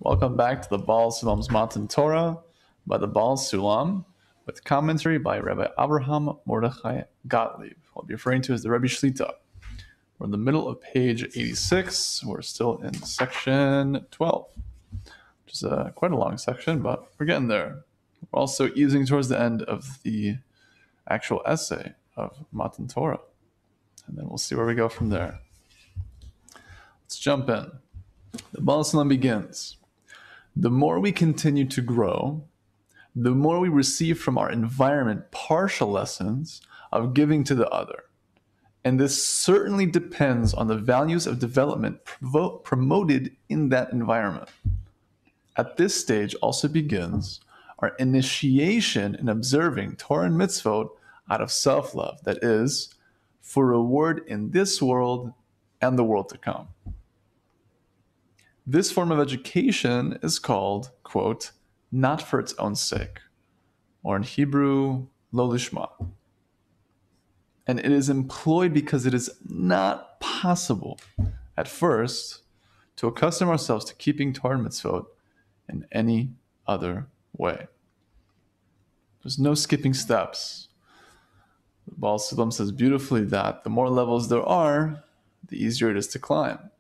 Welcome back to the Baal HaSulam's Matan Torah by the Baal HaSulam, with commentary by Rebbe Avraham Morechai Gottlieb. I'll be referring to as the Rebbe Shlita. We're in the middle of page 86. We're still in section 12, which is quite a long section, but we're getting there. We're also easing towards the end of the actual essay of Matan Torah, and then we'll see where we go from there. Let's jump in. The Baal HaSulam begins. The more we continue to grow, the more we receive from our environment partial lessons of giving to the other. And this certainly depends on the values of development promoted in that environment. At this stage also begins our initiation in observing Torah and mitzvot out of self-love, that is, for reward in this world and the world to come. This form of education is called, quote, not for its own sake, or in Hebrew, lo lishma. And it is employed because it is not possible at first to accustom ourselves to keeping Torah and mitzvot in any other way. There's no skipping steps. The Baal HaSulam says beautifully that the more levels there are, the easier it is to climb.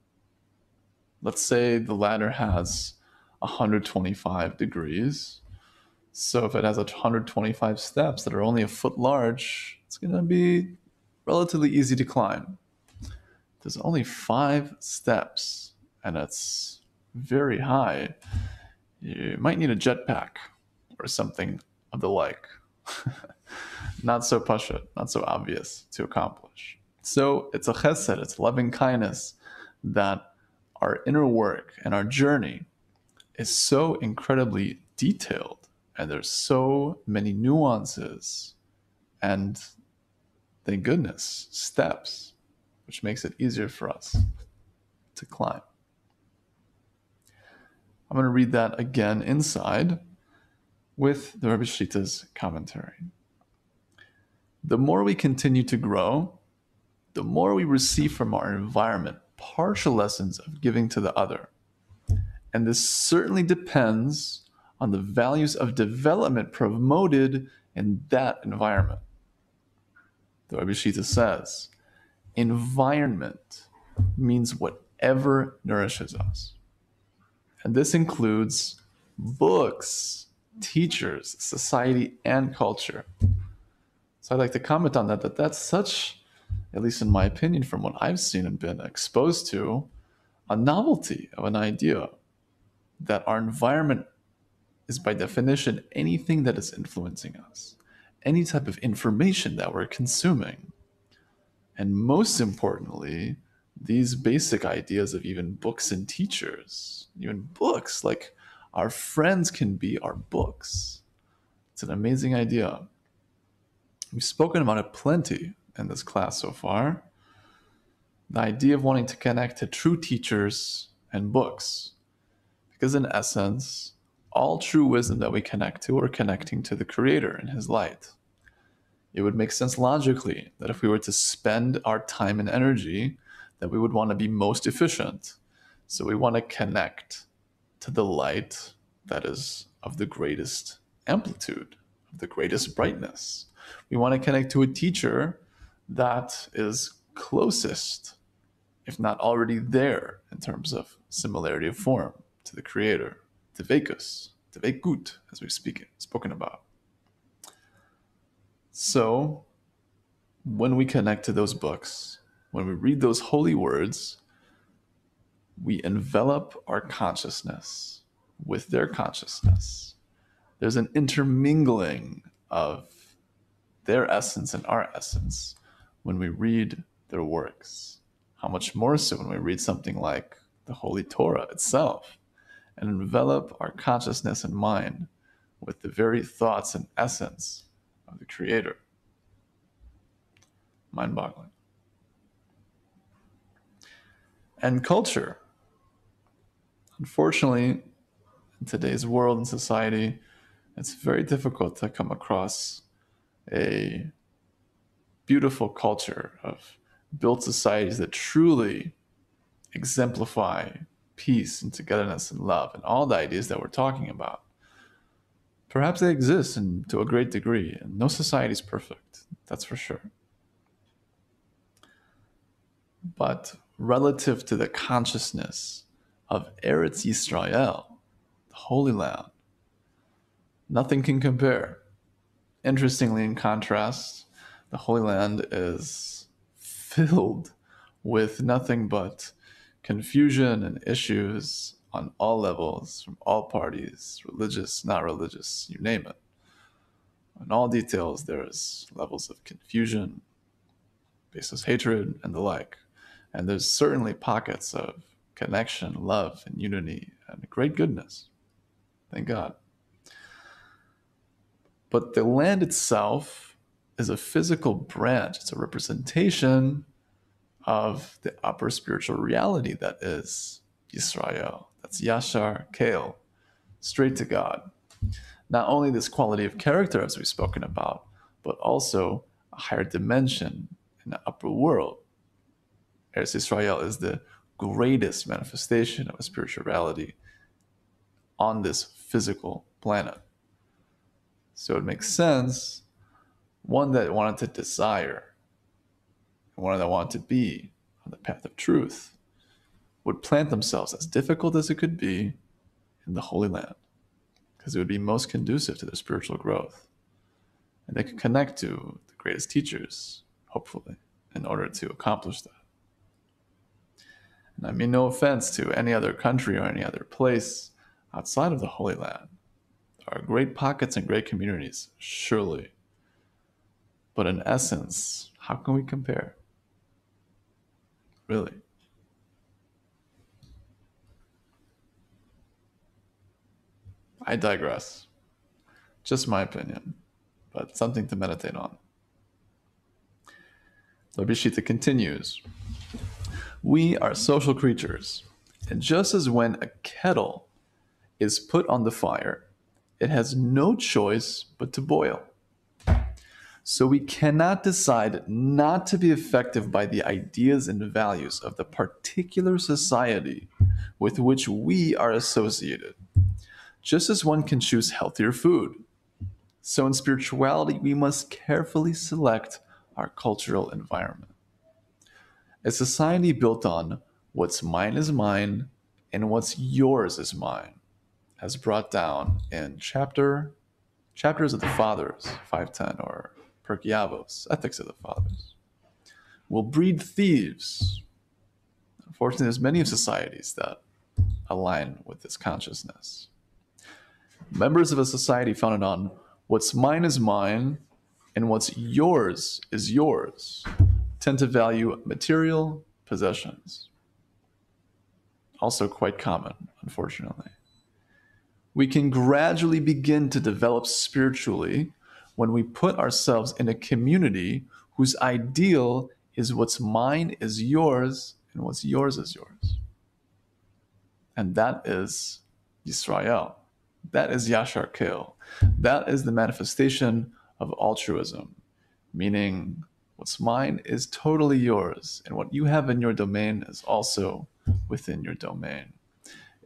Let's say the ladder has 125 degrees. So if it has 125 steps that are only a foot large, it's going to be relatively easy to climb. There's only 5 steps, and it's very high. You might need a jetpack or something of the like. Not so pashut, not so obvious to accomplish. So it's a chesed, it's loving kindness, that our inner work and our journey is so incredibly detailed, and there's so many nuances and, thank goodness, steps, which makes it easier for us to climb. I'm going to read that again inside with the Rebbe Shlita's commentary. The more we continue to grow, the more we receive from our environment partial lessons of giving to the other. And this certainly depends on the values of development promoted in that environment. The Rebbe Shlita says, environment means whatever nourishes us. And this includes books, teachers, society, and culture. So I'd like to comment on that that's such, at least in my opinion, from what I've seen and been exposed to, a novelty of an idea that our environment is by definition anything that is influencing us, any type of information that we're consuming. And most importantly, these basic ideas of even books and teachers, even books, like our friends can be our books. It's an amazing idea. We've spoken about it plenty in this class so far. The idea of wanting to connect to true teachers and books. Because in essence, all true wisdom that we connect to are connecting to the Creator and His light. It would make sense logically that if we were to spend our time and energy, that we would want to be most efficient. So we want to connect to the light that is of the greatest amplitude, of the greatest brightness. We want to connect to a teacher that is closest, if not already there, in terms of similarity of form to the Creator, Tevekus, Tevekut, as we've spoken about. So, when we connect to those books, when we read those holy words, we envelop our consciousness with their consciousness. There's an intermingling of their essence and our essence when we read their works. How much more so when we read something like the Holy Torah itself and envelop our consciousness and mind with the very thoughts and essence of the Creator. Mind-boggling. And culture. Unfortunately, in today's world and society, it's very difficult to come across a beautiful culture of built societies that truly exemplify peace and togetherness and love and all the ideas that we're talking about. Perhaps they exist and to a great degree, and no society is perfect, that's for sure. But relative to the consciousness of Eretz Yisrael, the Holy Land, nothing can compare. Interestingly, in contrast, the Holy Land is filled with nothing but confusion and issues on all levels, from all parties, religious, not religious, you name it. In all details, there's levels of confusion, baseless hatred, and the like. And there's certainly pockets of connection, love, and unity, and great goodness. Thank God. But the land itself is a physical branch. It's a representation of the upper spiritual reality that is Yisrael. That's Yashar Keil, straight to God. Not only this quality of character, as we've spoken about, but also a higher dimension in the upper world. Eretz Yisrael is the greatest manifestation of a spirituality on this physical planet. So it makes sense, one that wanted to desire, and one that wanted to be on the path of truth, would plant themselves, as difficult as it could be, in the Holy Land, because it would be most conducive to their spiritual growth. And they could connect to the greatest teachers, hopefully, in order to accomplish that. And I mean no offense to any other country or any other place outside of the Holy Land. There are great pockets and great communities, surely. But in essence, how can we compare? Really? I digress. Just my opinion, but something to meditate on. Rebbe Shita continues, we are social creatures, and just as when a kettle is put on the fire, it has no choice but to boil. So we cannot decide not to be affected by the ideas and values of the particular society with which we are associated, just as one can choose healthier food. So in spirituality, we must carefully select our cultural environment. A society built on what's mine is mine and what's yours is mine, as brought down in chapters of the Fathers, 510, or Pirkei Avos, Ethics of the Fathers, will breed thieves. Unfortunately, there's many of societies that align with this consciousness. Members of a society founded on what's mine is mine and what's yours is yours tend to value material possessions. Also quite common, unfortunately. We can gradually begin to develop spiritually when we put ourselves in a community whose ideal is what's mine is yours and what's yours is yours. And that is Yisrael. That is Yashar Keil. That is the manifestation of altruism, meaning what's mine is totally yours, and what you have in your domain is also within your domain.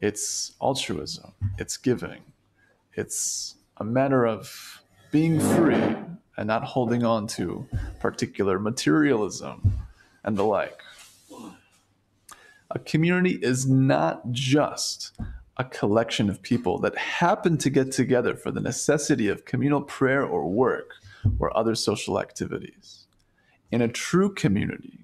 It's altruism, it's giving. It's a matter of being free and not holding on to particular materialism and the like. A community is not just a collection of people that happen to get together for the necessity of communal prayer or work or other social activities. In a true community,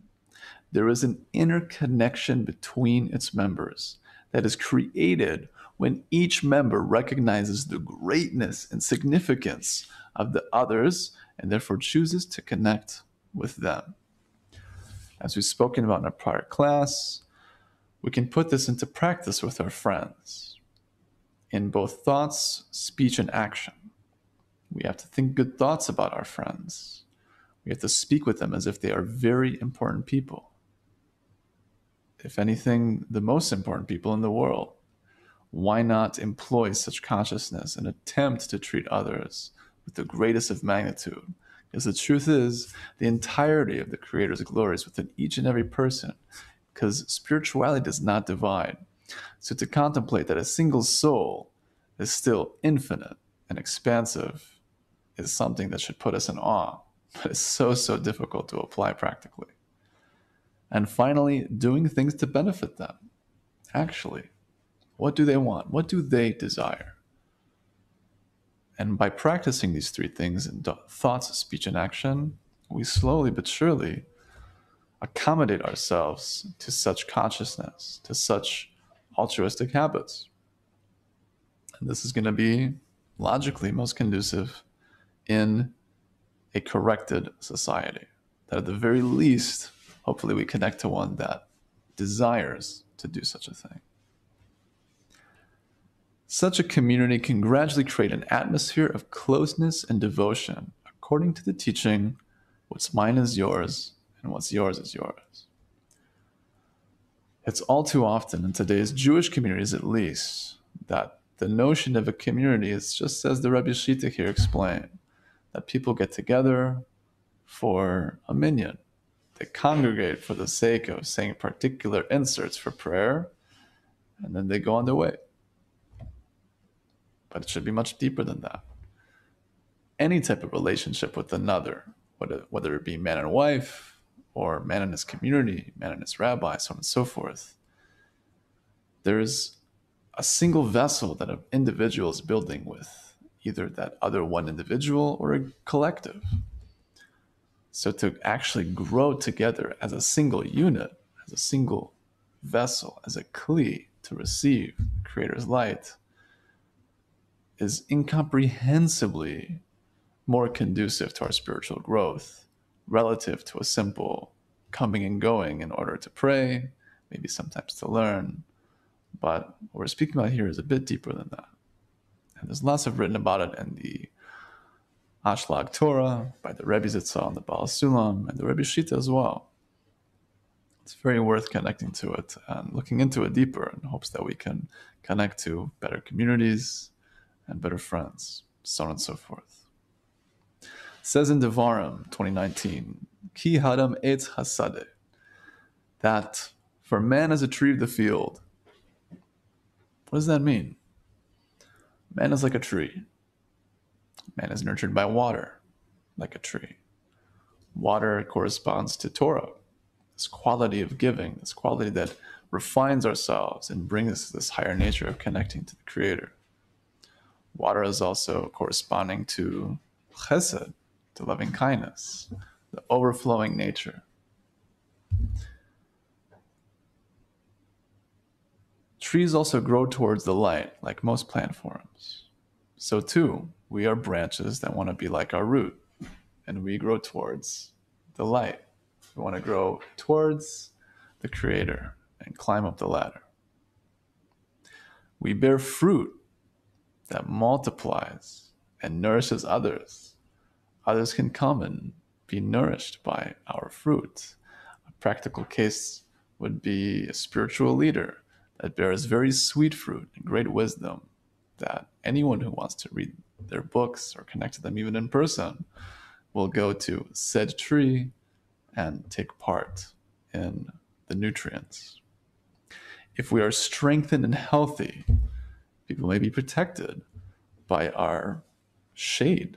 there is an interconnection between its members that is created when each member recognizes the greatness and significance of the others and therefore chooses to connect with them. As we've spoken about in a prior class, we can put this into practice with our friends in both thoughts, speech, and action. We have to think good thoughts about our friends. We have to speak with them as if they are very important people. If anything, the most important people in the world. Why not employ such consciousness and attempt to treat others with the greatest of magnitude? Because the truth is, the entirety of the Creator's glory is within each and every person, because spirituality does not divide. So to contemplate that a single soul is still infinite and expansive is something that should put us in awe, but it's so difficult to apply practically. And finally, doing things to benefit them. Actually, what do they want? What do they desire? And by practicing these three things in thoughts, speech, and action, we slowly but surely accommodate ourselves to such consciousness, to such altruistic habits. And this is going to be logically most conducive in a corrected society. That at the very least, hopefully we connect to one that desires to do such a thing. Such a community can gradually create an atmosphere of closeness and devotion, according to the teaching, what's mine is yours, and what's yours is yours. It's all too often in today's Jewish communities, at least, that the notion of a community is just as the Rebbe Shita here explained, that people get together for a minyan. They congregate for the sake of saying particular inserts for prayer, and then they go on their way. But it should be much deeper than that. Any type of relationship with another, whether it be man and wife, or man and his community, man and his rabbi, so on and so forth, there's a single vessel that an individual is building with, either that other one individual or a collective. So to actually grow together as a single unit, as a single vessel, as a kli to receive the Creator's light, is incomprehensibly more conducive to our spiritual growth relative to a simple coming and going in order to pray, maybe sometimes to learn. But what we're speaking about here is a bit deeper than that. And there's lots of written about it in the Ashlag Torah, by the Rebbe Yitzchak and the Baal HaSulam, and the Rebbe Shita as well. It's very worth connecting to it and looking into it deeper in hopes that we can connect to better communities and better friends, so on and so forth. It says in Devarim 2019, Ki Hadam Eitz Hasadeh, that for man is a tree of the field. What does that mean? Man is like a tree. Man is nurtured by water, like a tree. Water corresponds to Torah, this quality of giving, this quality that refines ourselves and brings us this higher nature of connecting to the Creator. Water is also corresponding to chesed, to loving kindness, the overflowing nature. Trees also grow towards the light, like most plant forms. So too, we are branches that want to be like our root, and we grow towards the light. We want to grow towards the Creator and climb up the ladder. We bear fruit that multiplies and nourishes others. Others can come and be nourished by our fruit. A practical case would be a spiritual leader that bears very sweet fruit and great wisdom that anyone who wants to read their books or connect to them even in person will go to said tree and take part in the nutrients. If we are strengthened and healthy, people may be protected by our shade,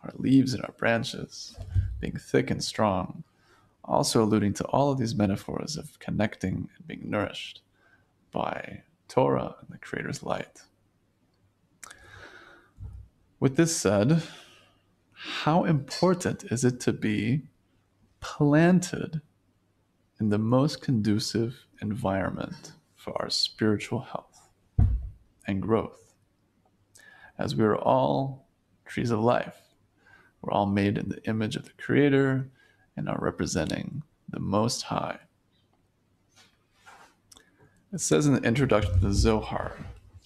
our leaves and our branches being thick and strong, also alluding to all of these metaphors of connecting and being nourished by Torah and the Creator's light. With this said, how important is it to be planted in the most conducive environment for our spiritual health and growth? As we are all trees of life, we're all made in the image of the Creator and are representing the Most High. It says in the introduction to the Zohar,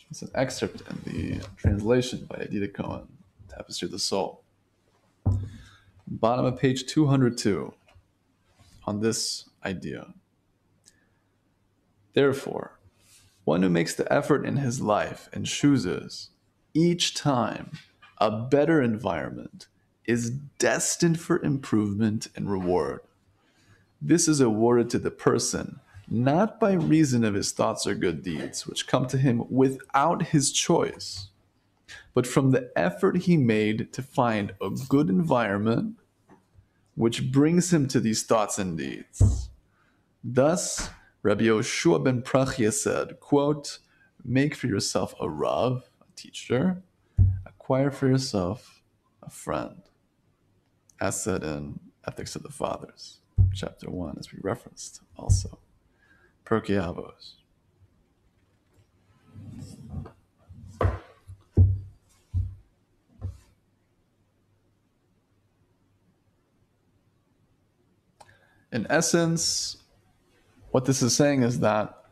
it's an excerpt in the translation by Edith Cohen, Tapestry of the Soul. Bottom of page 202, on this idea. Therefore, one who makes the effort in his life and chooses each time a better environment is destined for improvement and reward. This is awarded to the person not by reason of his thoughts or good deeds, which come to him without his choice, but from the effort he made to find a good environment which brings him to these thoughts and deeds. Thus, Rabbi Yoshua ben Prachia said, quote, make for yourself a Rav, a teacher, acquire for yourself a friend, as said in Ethics of the Fathers, chapter 1, as we referenced also. Pirkei Avos. In essence, what this is saying is that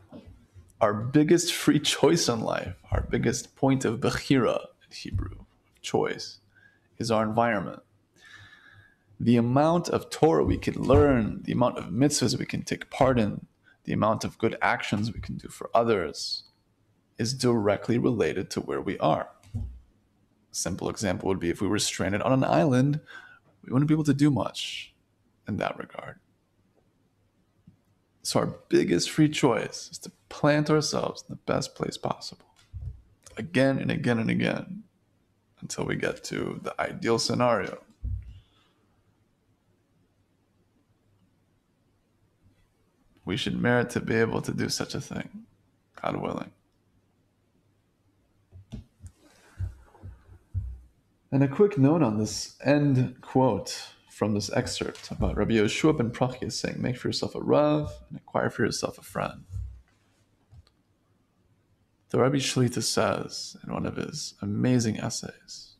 our biggest free choice in life, our biggest point of bechira in Hebrew, choice, is our environment. The amount of Torah we can learn, the amount of mitzvahs we can take part in, the amount of good actions we can do for others is directly related to where we are. A simple example would be if we were stranded on an island, we wouldn't be able to do much in that regard. So our biggest free choice is to plant ourselves in the best place possible, again and again and again, until we get to the ideal scenario. We should merit to be able to do such a thing, God willing. And a quick note on this end quote from this excerpt about Rabbi Yoshua ben Prachia saying, make for yourself a Rav and acquire for yourself a friend. The Rebbe Shlita says in one of his amazing essays,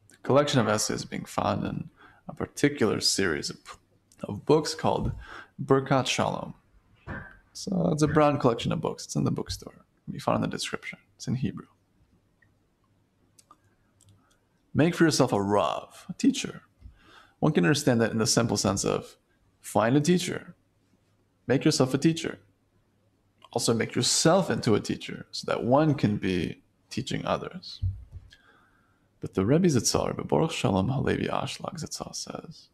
the collection of essays being found in a particular series of books called Birkat Shalom. So it's a brown collection of books. It's in the bookstore. It can be found in the description. It's in Hebrew. Make for yourself a Rav, a teacher. One can understand that in the simple sense of find a teacher. Make yourself a teacher. Also make yourself into a teacher so that one can be teaching others. But the Rebbe Zitzal, Rebbe Baruch Shalom HaLevi Ashlag Zitzal says,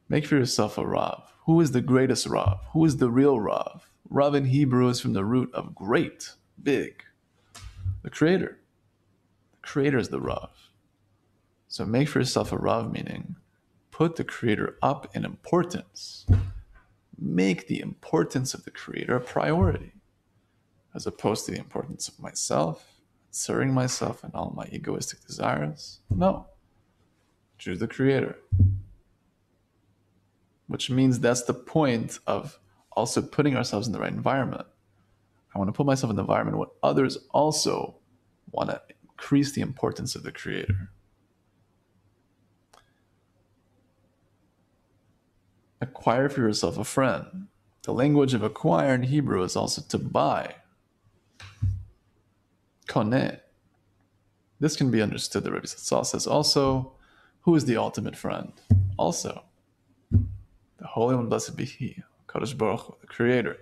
make for yourself a Rav. Who is the greatest Rav? Who is the real Rav? Rav in Hebrew is from the root of great, big. The Creator. The Creator is the Rav. So make for yourself a Rav, meaning put the Creator up in importance. Make the importance of the Creator a priority, as opposed to the importance of myself, serving myself and all my egoistic desires. No. Choose the Creator. Which means that's the point of also putting ourselves in the right environment. I want to put myself in the environment where others also want to increase the importance of the Creator. Acquire for yourself a friend. The language of acquire in Hebrew is also to buy. Koneh. This can be understood, the Rebbe Zitzal says also, who is the ultimate friend? Also, the Holy One, blessed be He, Kadosh Baruch Hu, the Creator.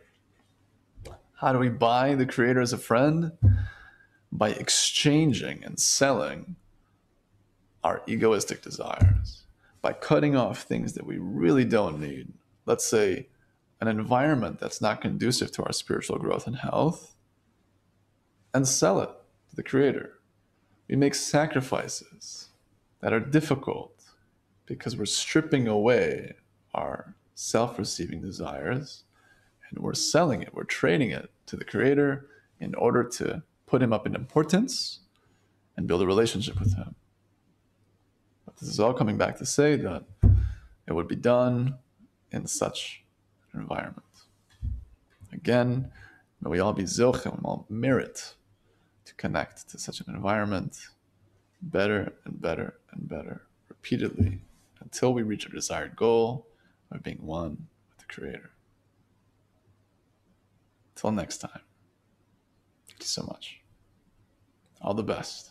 How do we buy the Creator as a friend? By exchanging and selling our egoistic desires. By cutting off things that we really don't need. Let's say an environment that's not conducive to our spiritual growth and health, and sell it to the Creator. We make sacrifices that are difficult because we're stripping away our self-receiving desires and we're selling it, we're trading it to the Creator in order to put Him up in importance and build a relationship with Him. But this is all coming back to say that it would be done in such an environment. Again, may we all be zilch and all merit to connect to such an environment better and better and better, repeatedly, until we reach our desired goal of being one with the Creator. Till next time. Thank you so much. All the best.